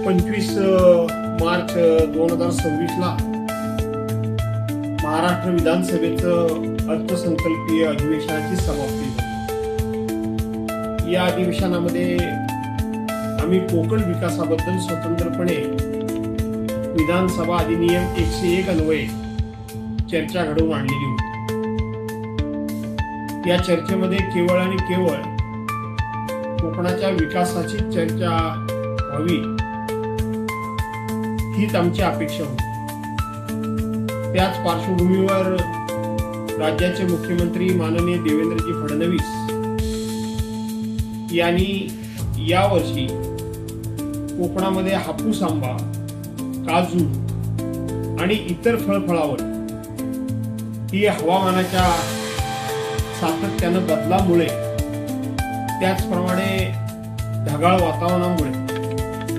25 मार्च 2026 ला महाराष्ट्र विधानसभेचं अर्थसंकल्पीय अधिवेशनाची समाप्ती झाली। या अधिवेशनामध्ये आम्ही कोकण विकासाबद्दल स्वतंत्रपणे विधानसभा अधिनियम 101 अन्वये चर्चा घडवून आणलेली होती। या चर्चेमध्ये केवळ आणि केवळ कोकणाच्या विकासाची चर्चा व्हावी हीच आमची अपेक्षा होती। त्याच पार्श्वभूमीवर राज्याचे मुख्यमंत्री माननीय देवेंद्रजी फडणवीस यांनी यावर्षी कोकणामध्ये हापूस आंबा, काजू आणि इतर फळफळावर ही हवामानाच्या सातत्यानं बदलामुळे, त्याचप्रमाणे ढगाळ वातावरणामुळे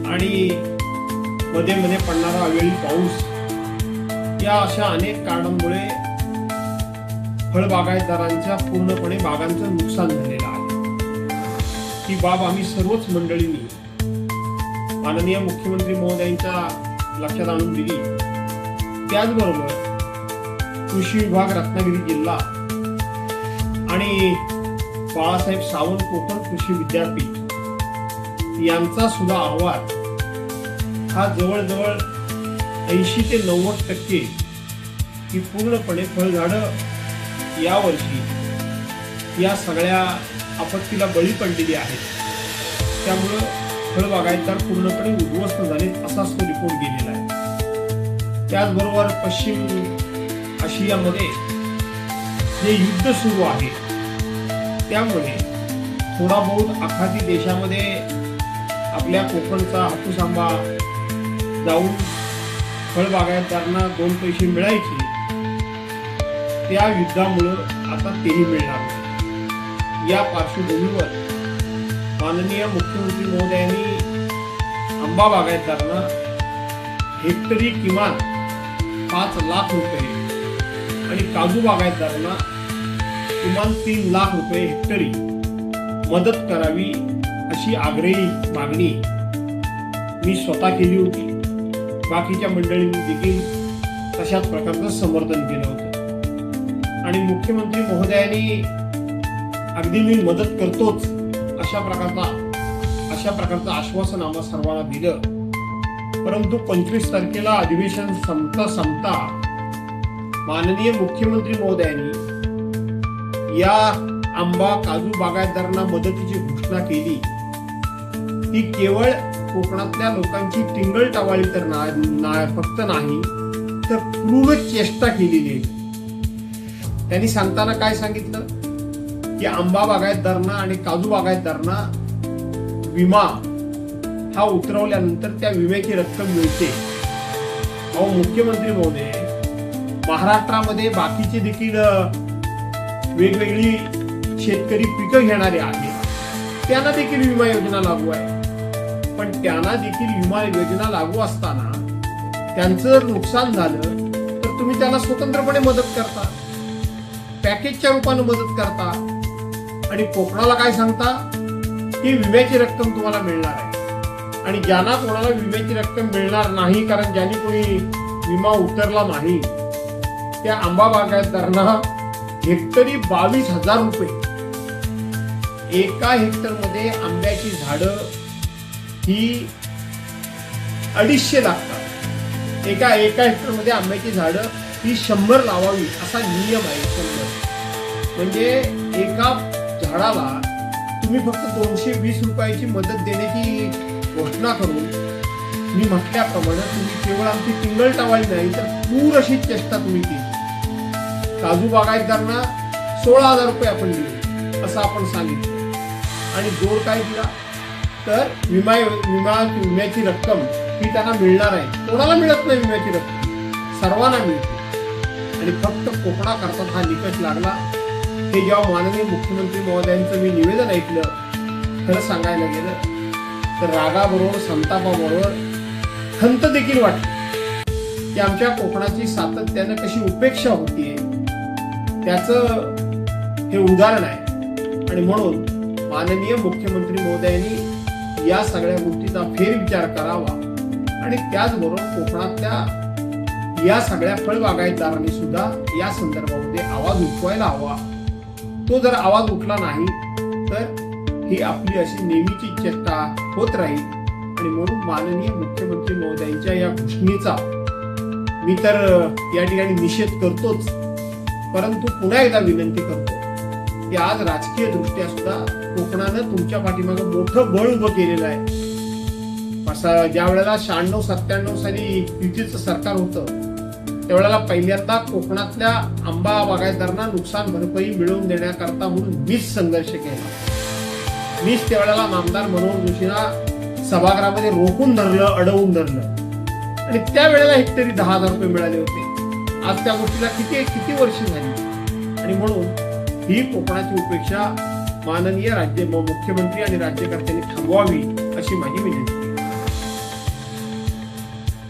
आणि मध्ये मध्ये पडणारा अवेळी पाऊस, या अशा अनेक कारणांमुळे फळबागायतदारांच्या पूर्णपणे बागांचं नुकसान झालेलं आहे। ही बाब आम्ही सर्वच मंडळींनी माननीय मुख्यमंत्री महोदयांच्या लक्षात आणून दिली। त्याचबरोबर कृषी विभाग रत्नागिरी जिल्हा आणि बाळासाहेब सावंत कोकण कृषी विद्यापीठ यांचा सुद्धा अहवाल हा जवळजवळ 80 ते 90% ही पूर्णपणे फळझाडं यावर्षी या सगळ्या आपत्तीला बळी पडलेली आहेत। त्यामुळं फळबागायतदार पूर्णपणे उद्ध्वस्त झालेत असाच तो रिपोर्ट गेलेला आहे। त्याचबरोबर पश्चिम आशियामध्ये जे युद्ध सुरू आहे त्यामुळे थोडा बहुत आखाती देशामध्ये आपल्या कोकणचा हापूस आंबा जाऊन फळबागायतदारांना 2 पैसे मिळायचे, त्या युद्धामुळं आता तेही मिळणार नाही। या पार्श्वभूमीवर माननीय मुख्यमंत्री महोदयांनी आंबा बागायतदारांना हेक्टरी किमान 5 लाख रुपये आणि काजू बागायतदारांना किमान 3 लाख रुपये हेक्टरी मदत करावी अशी आग्रही मागणी मी स्वतः केली होती। बाकीच्या मंडळींनी देखील तशाच प्रकारचं समर्थन केलं होतं आणि मुख्यमंत्री महोदयांनी अगदी मी मदत करतोच अशा प्रकारचं आश्वासन आम्हा सर्वांना दिलं। परंतु 25 तारखेला अधिवेशन संपता माननीय मुख्यमंत्री महोदयांनी या आंबा काजू बागायतदारांना मदतीची घोषणा केली। ती केवळ कोकणातल्या लोकांची टिंगल-टावाळी तर फक्त नाही तर क्रूर चेष्टा केलेली आहे। त्यांनी सांगताना काय सांगितलं की आंबा बागायतदारांना आणि काजू बागायतदारांना विमा हा उतरवल्यानंतर त्या विम्याची रक्कम मिळते। अहो मुख्यमंत्री महोदय, महाराष्ट्रामध्ये बाकीचे देखील वेगवेगळी शेतकरी पिकं घेणारे आहेत, त्यांना देखील विमा योजना लागू आहे। पण त्यांना देखील विमा योजना लागू असताना त्यांचं नुकसान झालं तर तुम्ही त्यांना स्वतंत्रपणे मदत करता, पॅकेजच्या रूपाने मदत करता आणि कोकणाला काय सांगता की विम्याची रक्कम तुम्हाला मिळणार आहे। आणि ज्यांना कोणाला विम्याची रक्कम मिळणार नाही, कारण ज्यांनी कोणी विमा उतरला नाही, त्या आंबा बागायतदारांना हेक्टरी 22,000 रुपये, एका हेक्टर मध्ये आंब्याची झाडं ही 250 लागतात। एका हेक्टर मध्ये आंब्याची झाडं ही 100 लावावी असा नियम आहे। 100 म्हणजे एका झाडाला तुम्ही फक्त 220 रुपयाची मदत देण्याची घोषणा करून मी म्हटल्याप्रमाणे तुम्ही केवळ आमची टिंगल-टावाळी नाही तर क्रूर अशी चेष्टा तुम्ही केली। काजू बागायतदारांना 16,000 रुपये आपण दिले असं आपण सांगितलं आणि जोर काय दिला तर विम्याची रक्कम ही त्यांना मिळणार आहे। कोणाला मिळत नाही विम्याची रक्कम, सर्वांना मिळते आणि फक्त कोकणाकरता हा निकष लागला। हे जेव्हा माननीय मुख्यमंत्री महोदयांचं मी निवेदन ऐकलं, खरं सांगायला गेलं तर रागाबरोबर संतापाबरोबर खंत देखील वाटली की आमच्या कोकणाची सातत्यानं कशी उपेक्षा होतीये त्याचं हे उदाहरण आहे। आणि म्हणून माननीय मुख्यमंत्री महोदयांनी या सगळ्या गोष्टीचा फेरविचार करावा आणि त्याचबरोबर कोकणातल्या या सगळ्या फळबागायतदारांनी सुद्धा या संदर्भामध्ये आवाज उठवायला हवा. तो जर आवाज उठला नाही तर ही आपली अशी नेहमीची चेष्टा होत राहील. आणि म्हणून माननीय मुख्यमंत्री महोदयांच्या या घोषणेचा मी तर या ठिकाणी निषेध करतोच, परंतु पुन्हा एकदा विनंती करतो की आज राजकीय दृष्ट्या सुद्धा कोकणानं तुमच्या पाठीमागे मोठं बळ उभं केलेलं आहे. ज्या वेळेला 96-97 साली युतीचं सरकार होतं त्यावेळेला पहिल्यांदा कोकणातल्या आंबा बागायतदारांना नुकसान भरपाई मिळवून देण्याकरता म्हणून मीच संघर्ष केला. मीच त्यावेळेला नामदार मनोहर जोशींना सभागृहामध्ये रोखून धरलं, अडवून धरलं आणि त्यावेळेला हेक्टरी 10,000 रुपये मिळाले होते. आज त्या गोष्टीला किती वर्ष झाली. आणि म्हणून ही कोकणाची उपेक्षा माननीय मुख्यमंत्री आणि राज्यकर्त्यांनी थांबवावी अशी माझी विनंती.